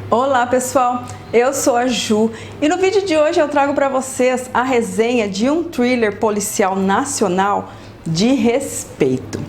Olá pessoal, eu sou a Ju e no vídeo de hoje eu trago para vocês a resenha de um thriller policial nacional de respeito.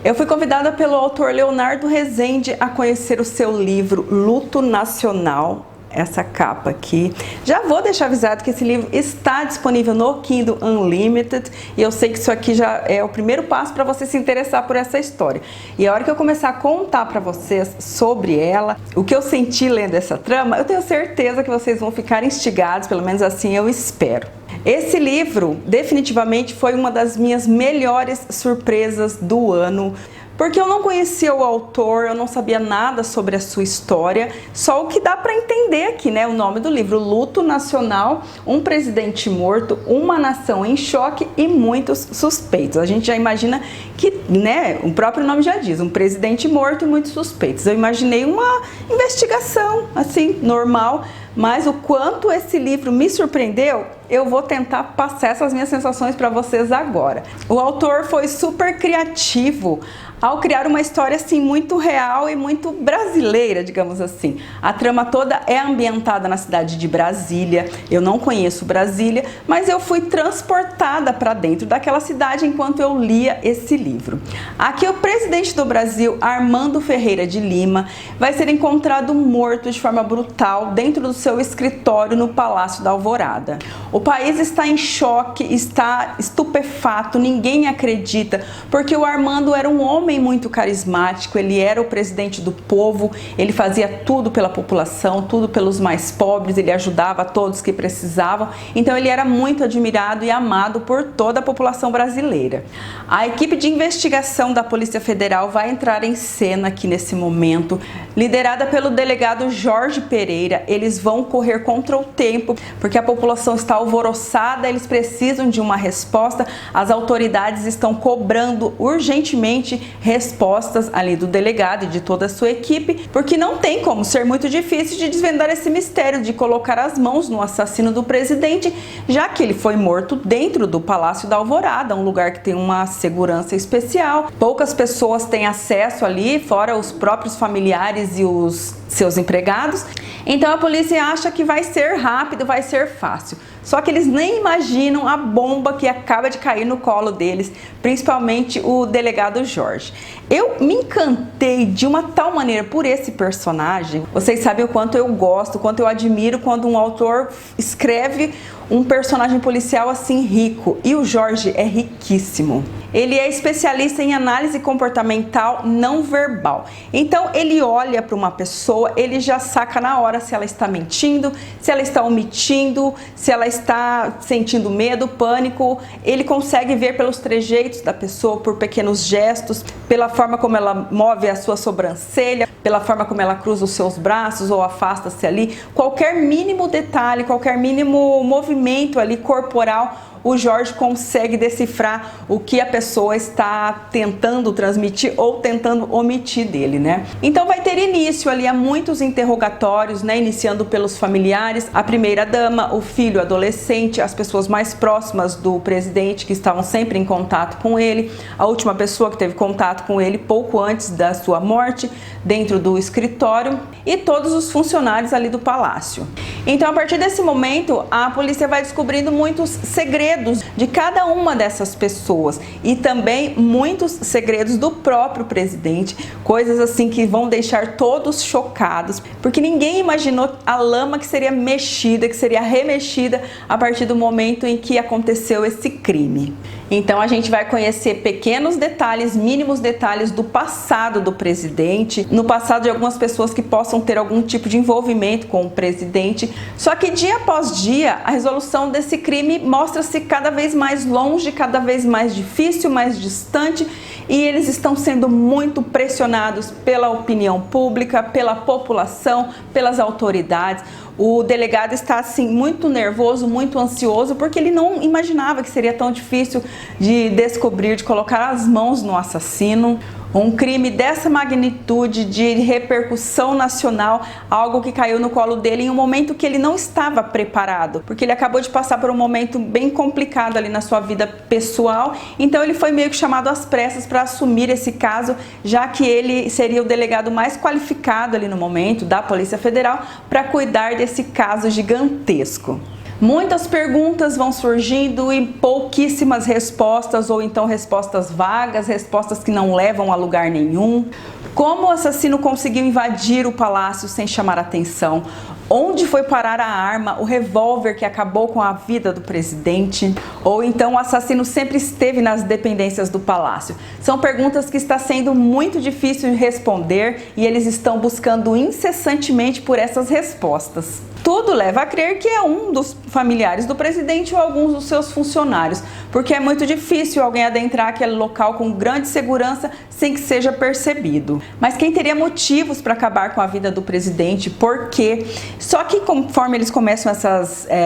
Eu fui convidada pelo autor Leonardo Rezende a conhecer o seu livro Luto Nacional, essa capa aqui. Já vou deixar avisado que esse livro está disponível no Kindle Unlimited e eu sei que isso aqui já é o primeiro passo para você se interessar por essa história. E a hora que eu começar a contar para vocês sobre ela, o que eu senti lendo essa trama, eu tenho certeza que vocês vão ficar instigados, pelo menos assim eu espero. Esse livro definitivamente foi uma das minhas melhores surpresas do ano, porque eu não conhecia o autor, eu não sabia nada sobre a sua história, só o que dá para entender aqui, né? O nome do livro, Luto Nacional, um presidente morto, uma nação em choque e muitos suspeitos. A gente já imagina que, né, o próprio nome já diz, um presidente morto e muitos suspeitos. Eu imaginei uma investigação, assim, normal, mas o quanto esse livro me surpreendeu, eu vou tentar passar essas minhas sensações para vocês agora. O autor foi super criativo ao criar uma história assim muito real e muito brasileira, digamos assim. A trama toda é ambientada na cidade de Brasília. Eu não conheço Brasília, mas eu fui transportada para dentro daquela cidade enquanto eu lia esse livro. Aqui o presidente do Brasil, Armando Ferreira de Lima, vai ser encontrado morto de forma brutal dentro do seu escritório no Palácio da Alvorada. O país está em choque, está estupefato, ninguém acredita, porque o Armando era um homem muito carismático, ele era o presidente do povo, ele fazia tudo pela população, tudo pelos mais pobres, ele ajudava todos que precisavam, então ele era muito admirado e amado por toda a população brasileira. A equipe de investigação da Polícia Federal vai entrar em cena aqui nesse momento, liderada pelo delegado Jorge Pereira. Eles vão correr contra o tempo, porque a população está alvoroçada, eles precisam de uma resposta, as autoridades estão cobrando urgentemente respostas ali do delegado e de toda a sua equipe, porque não tem como ser muito difícil de desvendar esse mistério, de colocar as mãos no assassino do presidente, já que ele foi morto dentro do Palácio da Alvorada, um lugar que tem uma segurança especial, poucas pessoas têm acesso ali, fora os próprios familiares e os seus empregados. Então a polícia acha que vai ser rápido, vai ser fácil. Só que eles nem imaginam a bomba que acaba de cair no colo deles, principalmente o delegado Jorge. Eu me encantei de uma tal maneira por esse personagem. Vocês sabem o quanto eu gosto, o quanto eu admiro quando um autor escreve um personagem policial assim rico. E o Jorge é riquíssimo. Ele é especialista em análise comportamental não verbal. Então ele olha para uma pessoa, ele já saca na hora se ela está mentindo, se ela está omitindo, se ela está sentindo medo, pânico. Ele consegue ver pelos trejeitos da pessoa, por pequenos gestos, pela forma como ela move a sua sobrancelha, pela forma como ela cruza os seus braços ou afasta-se ali. Qualquer mínimo detalhe, qualquer mínimo movimento ali corporal, o Jorge consegue decifrar o que a pessoa está tentando transmitir ou tentando omitir dele, né? Então vai ter início ali a muitos interrogatórios, né? Iniciando pelos familiares, a primeira-dama, o filho adolescente, as pessoas mais próximas do presidente que estavam sempre em contato com ele, a última pessoa que teve contato com ele pouco antes da sua morte, dentro do escritório, e todos os funcionários ali do palácio. Então a partir desse momento a polícia vai descobrindo muitos segredos de cada uma dessas pessoas e também muitos segredos do próprio presidente, coisas assim que vão deixar todos chocados, porque ninguém imaginou a lama que seria mexida, que seria remexida a partir do momento em que aconteceu esse crime. Então a gente vai conhecer pequenos detalhes, mínimos detalhes do passado do presidente, no passado de algumas pessoas que possam ter algum tipo de envolvimento com o presidente. Só que dia após dia a resolução desse crime mostra-se cada vez mais longe, cada vez mais difícil, mais distante, e eles estão sendo muito pressionados pela opinião pública, pela população, pelas autoridades. O delegado está assim muito nervoso, muito ansioso, porque ele não imaginava que seria tão difícil de descobrir, de colocar as mãos no assassino. Um crime dessa magnitude, de repercussão nacional, algo que caiu no colo dele em um momento que ele não estava preparado, porque ele acabou de passar por um momento bem complicado ali na sua vida pessoal, então ele foi meio que chamado às pressas para assumir esse caso, já que ele seria o delegado mais qualificado ali no momento da Polícia Federal para cuidar desse caso gigantesco. Muitas perguntas vão surgindo e pouquíssimas respostas, ou então respostas vagas, respostas que não levam a lugar nenhum. Como o assassino conseguiu invadir o palácio sem chamar atenção? Onde foi parar a arma, o revólver que acabou com a vida do presidente? Ou então o assassino sempre esteve nas dependências do palácio? São perguntas que está sendo muito difícil de responder e eles estão buscando incessantemente por essas respostas. Tudo leva a crer que é um dos familiares do presidente ou alguns dos seus funcionários, porque é muito difícil alguém adentrar aquele local com grande segurança sem que seja percebido. Mas quem teria motivos para acabar com a vida do presidente? Por quê? Só que conforme eles começam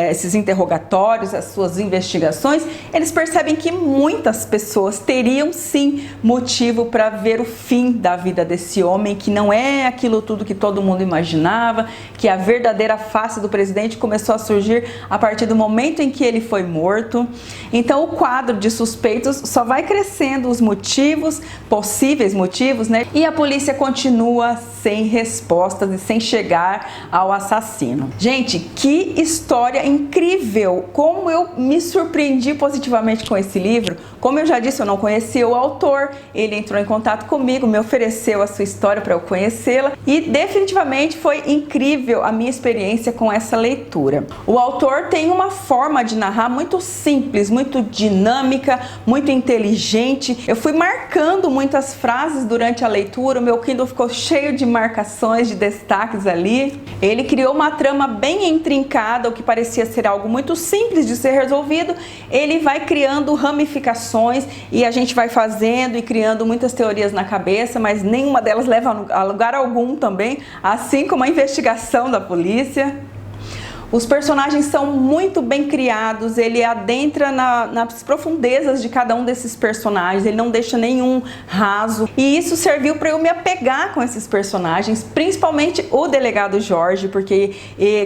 esses interrogatórios, as suas investigações, eles percebem que muitas pessoas teriam sim motivo para ver o fim da vida desse homem, que não é aquilo tudo que todo mundo imaginava, que a verdadeira face do presidente começou a surgir a partir do momento em que ele foi morto. Então o quadro de suspeitos só vai crescendo, os motivos, possíveis motivos, né? E a polícia continua sem respostas e sem chegar ao assassino. Gente, que história incrível! Como eu me surpreendi positivamente com esse livro. Como eu já disse, eu não conhecia o autor, ele entrou em contato comigo, me ofereceu a sua história para eu conhecê-la e definitivamente foi incrível a minha experiência com essa leitura. O autor tem uma forma de narrar muito simples, muito dinâmica, muito inteligente. Eu fui marcando muitas frases durante a leitura, o meu Kindle ficou cheio de marcações, de destaques ali. Ele criou uma trama bem intrincada, o que parecia ser algo muito simples de ser resolvido, ele vai criando ramificações e a gente vai fazendo e criando muitas teorias na cabeça, mas nenhuma delas leva a lugar algum também, assim como a investigação da polícia. Os personagens são muito bem criados, ele adentra nas profundezas de cada um desses personagens, ele não deixa nenhum raso. E isso serviu para eu me apegar com esses personagens, principalmente o delegado Jorge, porque,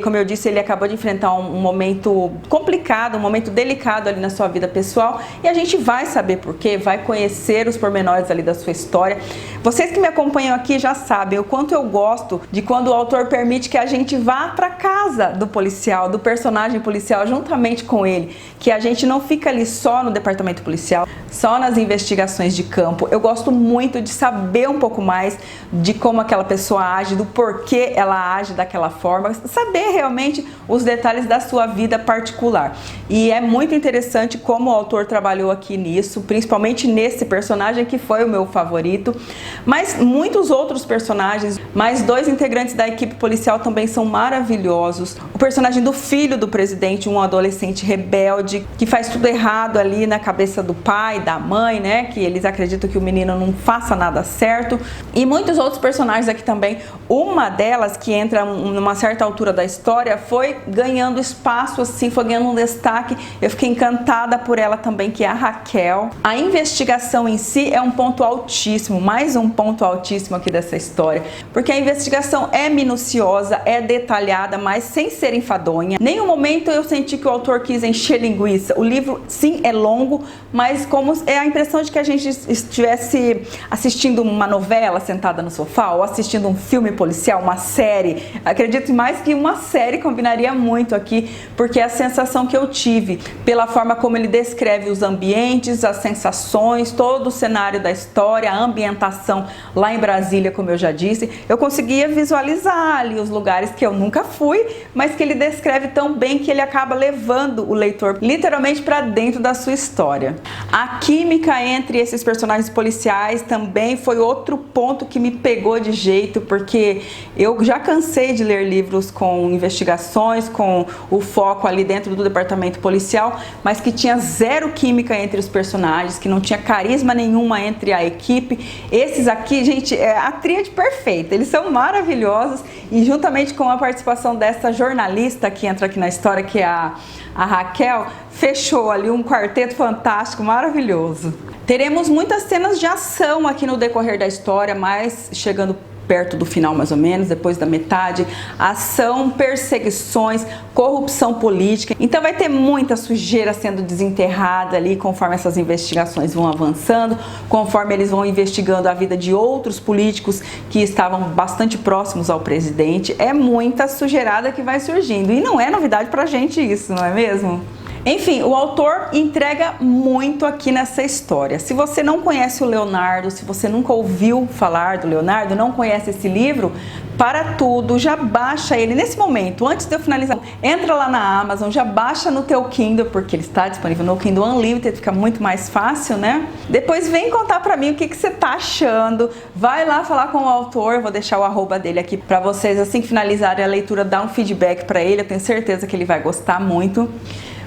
como eu disse, ele acabou de enfrentar um momento complicado, um momento delicado ali na sua vida pessoal. E a gente vai saber por quê, vai conhecer os pormenores ali da sua história. Vocês que me acompanham aqui já sabem o quanto eu gosto de quando o autor permite que a gente vá para casa do policial, do personagem policial juntamente com ele, que a gente não fica ali só no departamento policial, só nas investigações de campo. Eu gosto muito de saber um pouco mais de como aquela pessoa age, do porquê ela age daquela forma, saber realmente os detalhes da sua vida particular. E é muito interessante como o autor trabalhou aqui nisso, principalmente nesse personagem que foi o meu favorito, mas muitos outros personagens, mais dois integrantes da equipe policial também são maravilhosos. O personagem do filho do presidente, um adolescente rebelde, que faz tudo errado ali na cabeça do pai, da mãe, né? Que eles acreditam que o menino não faça nada certo. E muitos outros personagens aqui também. Uma delas, que entra numa certa altura da história, foi ganhando espaço, assim, foi ganhando um destaque. Eu fiquei encantada por ela também, que é a Raquel. A investigação em si é um ponto altíssimo, mais um ponto altíssimo aqui dessa história, porque a investigação é minuciosa, é detalhada, mas sem ser enfadonha. Nenhum momento eu senti que o autor quis encher linguiça. O livro, sim, é longo, mas como é a impressão de que a gente estivesse assistindo uma novela sentada no sofá ou assistindo um filme policial, uma série. Acredito mais que uma série combinaria muito aqui, porque é a sensação que eu tive pela forma como ele descreve os ambientes, as sensações, todo o cenário da história, a ambientação lá em Brasília, como eu já disse. Eu conseguia visualizar ali os lugares que eu nunca fui, mas que ele descreve tão bem que ele acaba levando o leitor literalmente para dentro da sua história. A química entre esses personagens policiais também foi outro ponto que me pegou de jeito, porque eu já cansei de ler livros com investigações, com o foco ali dentro do departamento policial, mas que tinha zero química entre os personagens, que não tinha carisma nenhuma entre a equipe. Esses aqui, gente, é a tríade perfeita, eles são maravilhosos, e juntamente com a participação dessa jornalista que entra aqui na história, que é a a Raquel, fechou ali um quarteto fantástico, maravilhoso. Teremos muitas cenas de ação aqui no decorrer da história, mas chegando perto do final mais ou menos, depois da metade, ação, perseguições, corrupção política. Então vai ter muita sujeira sendo desenterrada ali conforme essas investigações vão avançando, conforme eles vão investigando a vida de outros políticos que estavam bastante próximos ao presidente. É muita sujeirada que vai surgindo e não é novidade pra gente isso, não é mesmo? Enfim, o autor entrega muito aqui nessa história. Se você não conhece o Leonardo, se você nunca ouviu falar do Leonardo, não conhece esse livro, para tudo, já baixa ele nesse momento, antes de eu finalizar. Entra lá na Amazon, já baixa no teu Kindle, porque ele está disponível no Kindle Unlimited, fica muito mais fácil, né? Depois vem contar pra mim o que você tá achando. Vai lá falar com o autor, vou deixar o arroba dele aqui pra vocês, assim que finalizarem a leitura, dar um feedback pra ele, eu tenho certeza que ele vai gostar muito.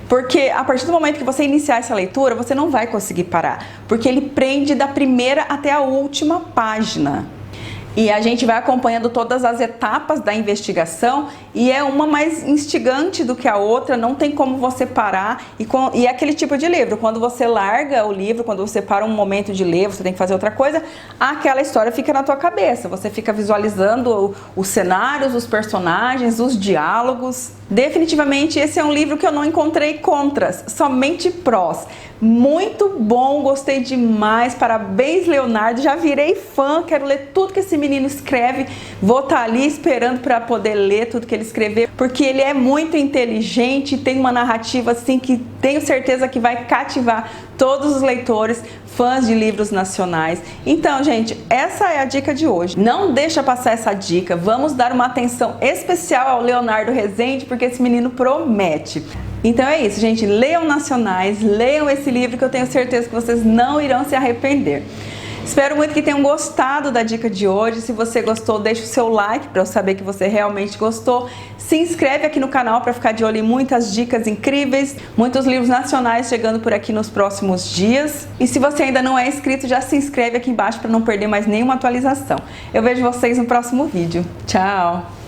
Porque a partir do momento que você iniciar essa leitura, você não vai conseguir parar, porque ele prende da primeira até a última página. E a gente vai acompanhando todas as etapas da investigação e é uma mais instigante do que a outra, não tem como você parar. E é aquele tipo de livro, quando você larga o livro, quando você para um momento de ler, você tem que fazer outra coisa, aquela história fica na tua cabeça, você fica visualizando os cenários, os personagens, os diálogos. Definitivamente esse é um livro que eu não encontrei contras, somente prós. Muito bom, gostei demais, parabéns Leonardo, já virei fã, quero ler tudo que esse menino escreve, vou estar ali esperando para poder ler tudo que ele escreveu, porque ele é muito inteligente, tem uma narrativa assim que tenho certeza que vai cativar todos os leitores, fãs de livros nacionais. Então, gente, essa é a dica de hoje. Não deixa passar essa dica, vamos dar uma atenção especial ao Leonardo Rezende, porque esse menino promete. Então é isso, gente, leiam nacionais, leiam esse livro que eu tenho certeza que vocês não irão se arrepender. Espero muito que tenham gostado da dica de hoje. Se você gostou, deixa o seu like para eu saber que você realmente gostou. Se inscreve aqui no canal para ficar de olho em muitas dicas incríveis, muitos livros nacionais chegando por aqui nos próximos dias. E se você ainda não é inscrito, já se inscreve aqui embaixo para não perder mais nenhuma atualização. Eu vejo vocês no próximo vídeo. Tchau!